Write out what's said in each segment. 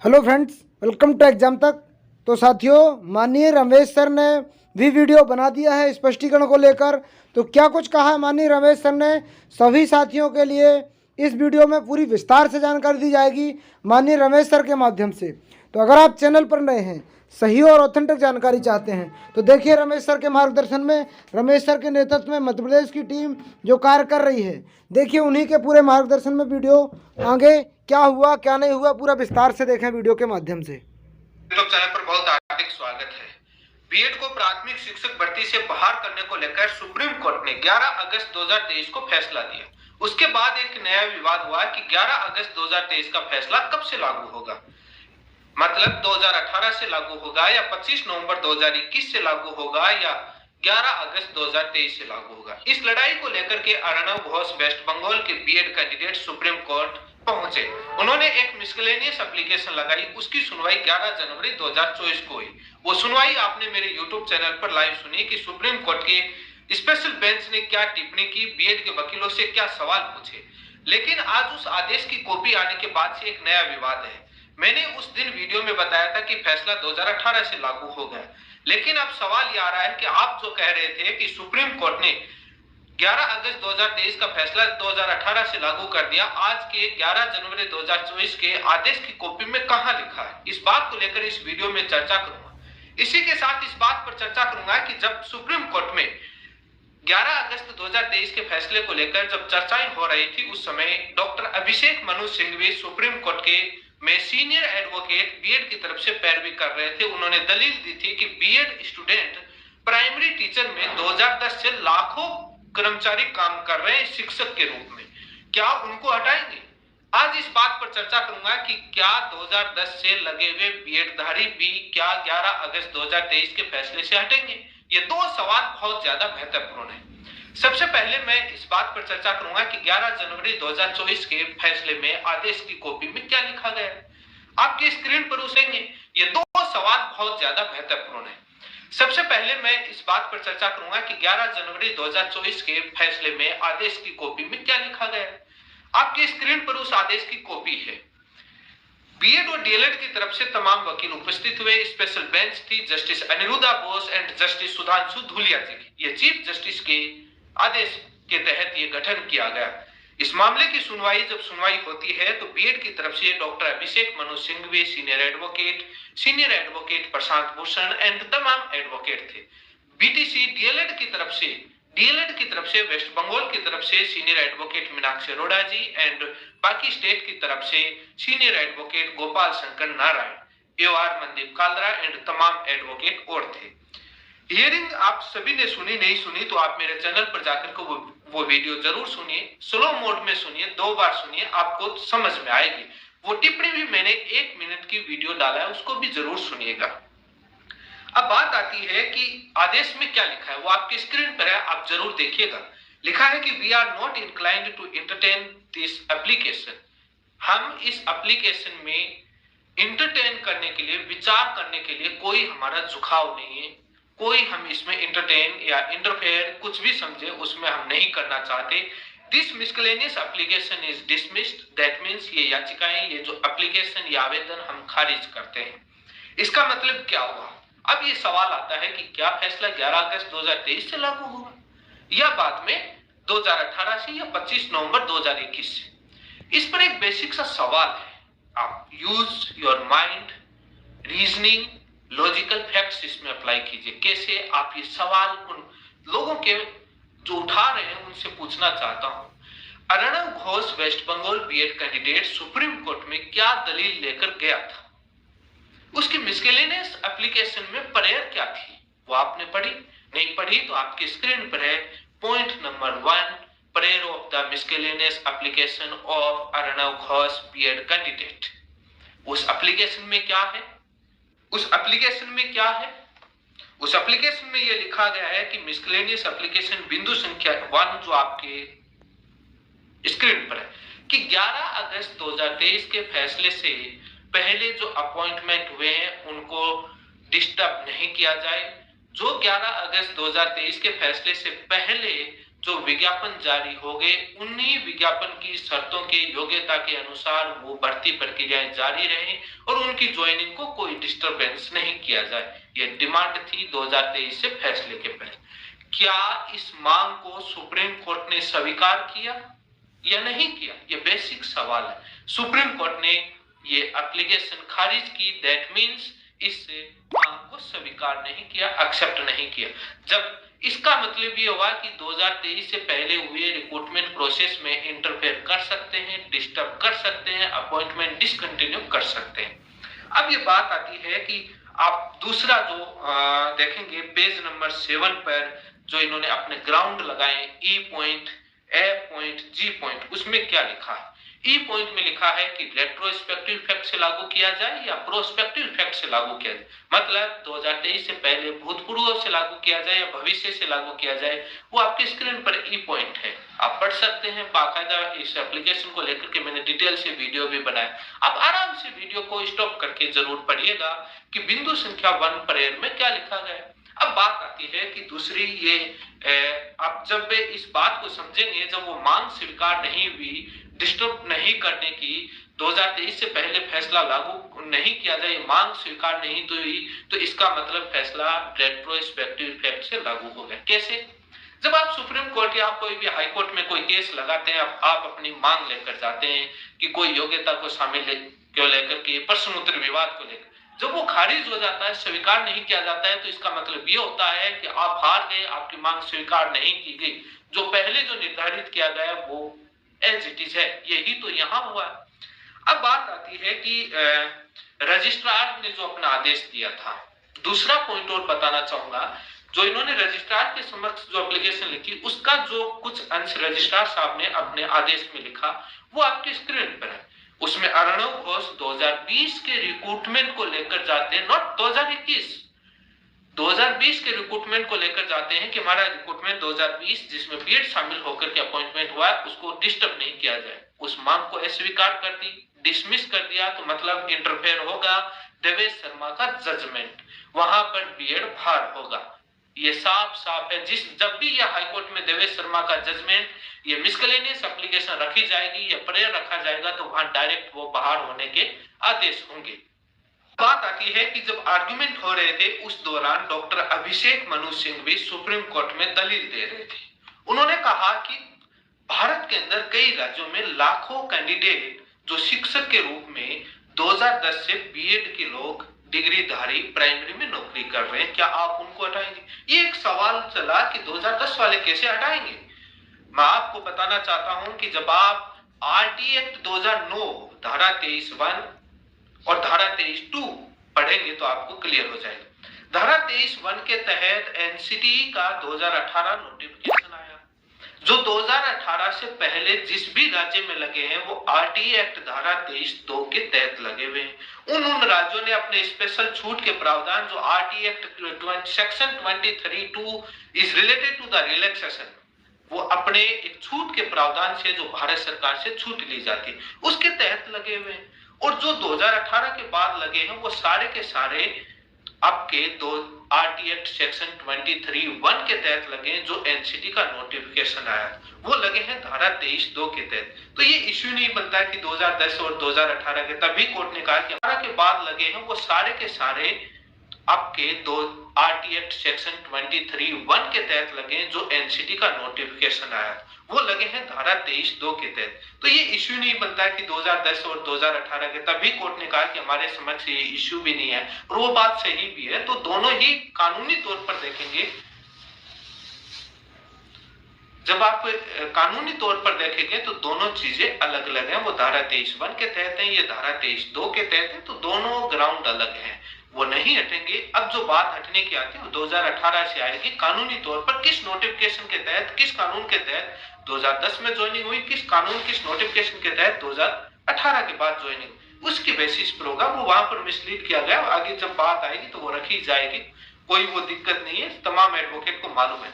Hello friends, welcome to exam Tak. तो साथियों, माननीय रमेश सर ने भी वीडियो बना दिया है स्पष्टीकरण को लेकर। तो क्या कुछ कहा है माननीय रमेश सर ने, सभी साथियों के लिए इस वीडियो में पूरी विस्तार से जानकारी दी जाएगी माननीय रमेश सर के माध्यम से। तो अगर आप चैनल पर नए हैं, सही और ऑथेंटिक जानकारी चाहते हैं, तो देखिए रमेश सर के मार्गदर्शन में, रमेश सर के नेतृत्व में मध्य प्रदेश की टीम जो कार्य कर रही है, देखिए उन्हीं के पूरे मार्गदर्शन में वीडियो आगे क्या हुआ क्या नहीं हुआ पूरा विस्तार से देखें वीडियो के माध्यम से। यूट्यूब चैनल पर बहुत हार्दिक स्वागत है। बीएड को प्राथमिक शिक्षक भर्ती से बाहर करने को लेकर सुप्रीम कोर्ट ने 11 अगस्त 2023 को फैसला दिया। उसके बाद एक नया विवाद हुआ कि 11 अगस्त 2023 का फैसला कब से लागू होगा, मतलब 2018 से लागू होगा या 25 नवंबर 2021 से लागू होगा या 11 अगस्त 2023 से लागू होगा। इस लड़ाई को लेकर के अर्णव घोष वेस्ट बंगाल के बीएड कैंडिडेट सुप्रीम कोर्ट पहुंचे। उन्होंने एक मिसलेनियस एप्लीकेशन लगाई। उसकी सुनवाई 11 जनवरी 2024 को हुई। वो सुनवाई आपने मेरे यूट्यूब चैनल पर लाइव सुनी कि सुप्रीम कोर्ट के स्पेशल बेंच ने क्या टिप्पणी की, बीएड के वकीलों से क्या सवाल पूछे। लेकिन आज उस आदेश की कॉपी आने के बाद से एक नया विवाद है। मैंने उस दिन वीडियो में बताया था कि फैसला 2018 से लागू हो गया, लेकिन अब सवाल ये आ रहा है कि आप जो कह रहे थे कि सुप्रीम कोर्ट ने 11 अगस्त 2023 का फैसला 2018 से लागू कर दिया, आज के 11 जनवरी 2024 के आदेश की कॉपी में कहां लिखा है। इस बात को लेकर इस वीडियो में चर्चा करूंगा। इसी के साथ इस बात पर चर्चा करूंगा कि जब सुप्रीम कोर्ट में 11 अगस्त 2023 के फैसले को लेकर जब चर्चाएं हो रही थी, उस समय doctor Abhishek Manu Singhvi supreme court के में सीनियर एडवोकेट बीएड की तरफ से पैरवी कर रहे थे। उन्होंने दलील दी थी कि बीएड स्टूडेंट प्राइमरी टीचर में 2010 से लाखों कर्मचारी काम कर रहे हैं शिक्षक के रूप में, क्या उनको हटाएंगे। आज इस बात पर चर्चा करूंगा कि क्या 2010 से लगे हुए बीएड धारी भी क्या 11 अगस्त 2023 के फैसले से हटेंगे। ये दो सवाल बहुत ज्यादा महत्वपूर्ण है। सबसे पहले मैं इस बात पर चर्चा करूंगा कि 11 जनवरी 2024 के फैसले में आदेश की कॉपी में क्या लिखा गया है। आपकी स्क्रीन पर उसेंगे। ये दो सवाल बहुत ज्यादा महत्वपूर्ण है। सबसे पहले मैं इस बात पर चर्चा करूंगा कि 11 जनवरी 2024 के फैसले में आदेश की कॉपी में क्या लिखा गया है। आपकी स्क्रीन पर उस आदेश की कॉपी है। बीएड और डीएलएड की तरफ से तमाम वकील उपस्थित हुए। स्पेशल बेंच थी Justice Aniruddha Bose and Justice Sudhanshu Dhulia ji की। ये चीफ जस्टिस के आदेश के तहत ये गठन किया गया। इस मामले की सुनवाई होती है तो बीएड की तरफ से doctor Abhishek Manu Singhvi senior advocate Prashant Bhushan and तमाम एडवोकेट थे। बीटीसी डीएलएड की तरफ से वेस्ट बंगाल की तरफ से senior advocate Meenakshi Arora ji and बाकी स्टेट की तरफ से senior advocate Gopal Sankaranarayanan, AR Mandeep Kalra and तमाम एडवोकेट और थे। हियरिंग आप सभी ने सुनी, नहीं सुनी तो आप मेरे चैनल पर जाकर के वो वीडियो जरूर सुनिए, स्लो मोड में सुनिए, 2 बार सुनिए, आपको समझ में आएगी। वो टिप्पणी भी मैंने 1 मिनट की वीडियो डाला है, उसको भी जरूर सुनिएगा। अब बात आती है कि आदेश में क्या लिखा है, वो आपकी स्क्रीन पर है, आप जरूर देखिएगा। लिखा है कि we are not inclined to entertain this application. हम इस एप्लीकेशन में इंटरटेन करने के लिए, विचार करने के लिए कोई हमारा झुकाव नहीं है। कोई हम इसमें इंटरटेन या इंटरफेयर कुछ भी समझे उसमें हम नहीं करना चाहते। This miscellaneous application is dismissed. That means ये याचिकाएं, ये जो एप्लीकेशन, ये आवेदन हम खारिज करते हैं। इसका मतलब क्या हुआ। अब ये सवाल आता है कि क्या फैसला 11 अगस्त 2023 से लागू होगा या बाद में 2018 से या 25 नवंबर 2021 से। इस पर एक बेसिक सा सवाल है। आप use your mind, reasoning, logical facts इसमें अप्लाई कीजिए। कैसे आप ये सवाल उन लोगों के जो उठा रहे हैं उनसे पूछना चाहता हूं। Arnab Ghosh west Bengal BEd candidate supreme court में क्या दलील लेकर गया था, उसकी मिसलेनियस एप्लीकेशन में प्रेयर क्या थी, वो आपने पढ़ी, नहीं पढ़ी तो आपकी स्क्रीन पर है। Point number 1, prayer of the miscellaneous application of Arnab Ghosh BEd candidate. उस एप्लीकेशन में क्या है, उस एप्लीकेशन में यह लिखा गया है कि मिसलेनियस एप्लीकेशन बिंदु संख्या 1 जो आपके स्क्रीन पर है कि 11 अगस्त 2023 के फैसले से पहले जो अपॉइंटमेंट हुए हैं उनको डिस्टर्ब नहीं किया जाए। जो 11 अगस्त 2023 के फैसले से पहले जो विज्ञापन जारी हो गए उन्हीं विज्ञापन की शर्तों के योग्यता के अनुसार वो भर्ती प्रक्रियाएं जारी रहे और उनकी ज्वाइनिंग को कोई डिस्टरबेंस नहीं किया जाए। यह डिमांड थी 2023 से फैसले के पहले। क्या इस मांग को सुप्रीम कोर्ट ने स्वीकार किया या नहीं किया, ये बेसिक सवाल है। सुप्रीम कोर्ट ने ये एप्लीकेशन खारिज की, दैट मींस इस मांग को स्वीकार नहीं किया, एक्सेप्ट नहीं किया। जब इसका मतलब ये हुआ कि 2023 से पहले हुए रिक्रूटमेंट प्रोसेस में इंटरफेयर कर सकते हैं, डिस्टर्ब कर सकते हैं, अपॉइंटमेंट डिसकंटिन्यू कर सकते हैं। अब ये बात आती है कि आप दूसरा जो देखेंगे पेज नंबर 7 पर जो इन्होंने अपने ग्राउंड लगाए ई पॉइंट, ए पॉइंट, जी पॉइंट, उसमें क्या लिखा है? ई पॉइंट में लिखा है कि रेट्रोस्पेक्टिव इफेक्ट से लागू किया जाए या प्रोस्पेक्टिव इफेक्ट से लागू किया जाए, मतलब 2023 से पहले भूतपूर्व से लागू किया जाए या भविष्य से लागू किया जाए। वो आपके स्क्रीन पर ई पॉइंट है, आप पढ़ सकते हैं। बाकायदा इस एप्लीकेशन को लेकर के मैंने डिटेल से वीडियो भी बनाया, आप आराम से वीडियो को स्टॉप करके जरूर पढ़िएगा कि बिंदु संख्या 1 पर में क्या लिखा गया। अब बात आती है कि दूसरी ये आप जब इस बात को समझेंगे, जब वो मांग स्वीकार नहीं हुई, डिस्टर्ब नहीं करने की, 2023 से पहले फैसला लागू नहीं किया जाए, मांग स्वीकार नहीं तो हुई, तो इसका मतलब फैसला रेट्रोस्पेक्टिव इफेक्ट से लागू हो गया। कैसे? जब आप सुप्रीम कोर्ट या कोई भी हाई कोर्ट में कोई केस लगाते हैं, आप अपनी मांग लेकर जाते हैं कि कोई योग्यता को शामिल क्यों लेकर के प्रश्न उत्तर विवाद को लेकर, जब वो खारिज हो जाता है, स्वीकार नहीं किया जाता है, तो इसका मतलब ये होता है कि आप हार गए, आपकी मांग स्वीकार नहीं की गई, जो पहले जो निर्धारित किया गया वो एज इट इज है। यही तो यहाँ हुआ। अब बात आती है कि रजिस्ट्रार ने जो अपना आदेश दिया था, दूसरा पॉइंट और बताना चाहूंगा, जो इन्होंने रजिस्ट्रार के समक्ष जो एप्लीकेशन लिखी उसका जो कुछ अंश रजिस्ट्रार साहब ने अपने आदेश में लिखा वो आपके स्क्रीन पर है। उसमें अर्णव घोष 2020 के रिक्रूटमेंट को लेकर जाते हैं, नॉट 2021, 2020 के रिक्रूटमेंट को लेकर जाते हैं कि हमारा रिक्रूटमेंट 2020 जिसमें बीएड शामिल होकर के अपॉइंटमेंट हुआ है उसको डिस्टर्ब नहीं किया जाए। उस मांग को अस्वीकार कर दी, डिसमिस कर दिया, तो मतलब इंटरफेयर होगा देवेश शर्मा का जजमेंट, वहां पर बीएड फार होगा। ये साफ साफ है। जब भी यह हाईकोर्ट में देवेश शर्मा का जजमेंट, ये मिसलेनियस एप्लीकेशन रखी जाएगी या प्रेयर रखा जाएगा, तो वहां डायरेक्ट वो बाहर होने के आदेश होंगे। बात आती है कि जब आर्गुमेंट हो रहे थे उस दौरान डॉक्टर अभिषेक मनु सिंह भी सुप्रीम कोर्ट में दलील दे रहे थे। उन्होंने कहा कि भारत के अंदर कई राज्यों में लाखों कैंडिडेट जो शिक्षक के रूप में 2010 से बीएड के लोग डिग्रीधारी प्राइमरी में नौकरी कर रहे हैं, क्या आप उनको हटाएंगे? ये एक सवाल चला कि 2010 वाले कैसे हटाएंगे। मैं आपको बताना चाहता हूं कि जब आप आरटी एक्ट 2009 धारा 23(1) और धारा 23(2) पढ़ेंगे तो आपको क्लियर हो जाएगा। धारा 23(1) के तहत एनसीटी का 2018 नोटिफिकेशन आया, जो 2018 से पहले जिस भी राज्य में लगे हैं वो आरटी एक्ट धारा 23(2) के तहत लगे हुए हैं। उन राज्यों ने अपने स्पेशल छूट के प्रावधान जो RT act section 23(2) is related to the relaxation, वो अपने एक छूट के प्रावधान से जो भारत सरकार से छूट ली जाती है उसके तहत लगे हुए हैं। और जो 2018 के बाद लगे हैं वो सारे के सारे आपके आरटी एक्ट सेक्शन 23(1) के तहत लगे हैं, जो एनसीटी का नोटिफिकेशन आया वो लगे हैं धारा 23(2) के तहत। तो ये इश्यू नहीं बनता कि 2010 और 2018 के, तभी कोर्ट ने कहा कि 18 के बाद लगे हैं वो सारे के सारे आपके आरटी एक्ट सेक्शन 23(1) के तहत लगे हैं, जो एनसीटी का नोटिफिकेशन आया वो लगे हैं धारा 23(2) के तहत। तो ये इश्यू नहीं बनता कि 2010 और 2018 के, तभी कोर्ट ने कहा कि हमारे समक्ष ये इश्यू भी नहीं है, और वो बात सही भी है। तो दोनों ही कानूनी तौर पर देखेंगे, जब आप कानूनी तौर पर देखेंगे तो दोनों चीजें अलग अलग हैं। वो धारा 23(1) के तहत है, ये धारा 23(2) के तहत है, तो दोनों ग्राउंड अलग हैं, वो नहीं हटेंगे। अब जो बात हटने की आती है वो 2018 से आएगी। कानूनी तौर पर किस नोटिफिकेशन के तहत, किस कानून के तहत 2010 में ज्वाइनिंग हुई, किस कानून, किस नोटिफिकेशन के तहत 2018 के बाद ज्वाइनिंग, उसकी बेसिस पर होगा। वो वहां पर मिसलीड किया गया, आगे जब बात आएगी तो वो रखी जाएगी, कोई वो दिक्कत नहीं है, तमाम एडवोकेट को मालूम है।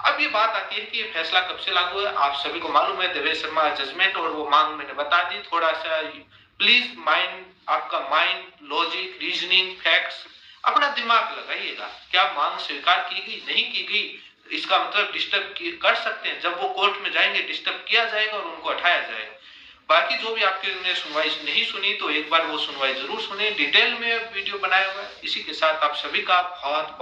अब ये बात आती है कि ये फैसला कब से लागू है, आप सभी को मालूम है, देवेश शर्मा जजमेंट और वो मांग मैंने बता दी। थोड़ा सा प्लीज माइंड, आपका माइंड, लॉजिक, रीजनिंग, फैक्ट्स, अपना दिमाग लगाइएगा। क्या मांग स्वीकार की गई, नहीं की गई, इसका मतलब डिस्टर्ब कर सकते हैं। जब वो कोर्ट में जाएंगे डिस्टर्ब किया जाएगा और उनको हटाया जाएगा। बाकी जो भी आपके सुनवाई नहीं सुनी तो एक बार वो सुनवाई जरूर सुने, डिटेल में वीडियो बनाया हुआ है। इसी के साथ आप सभी का बहुत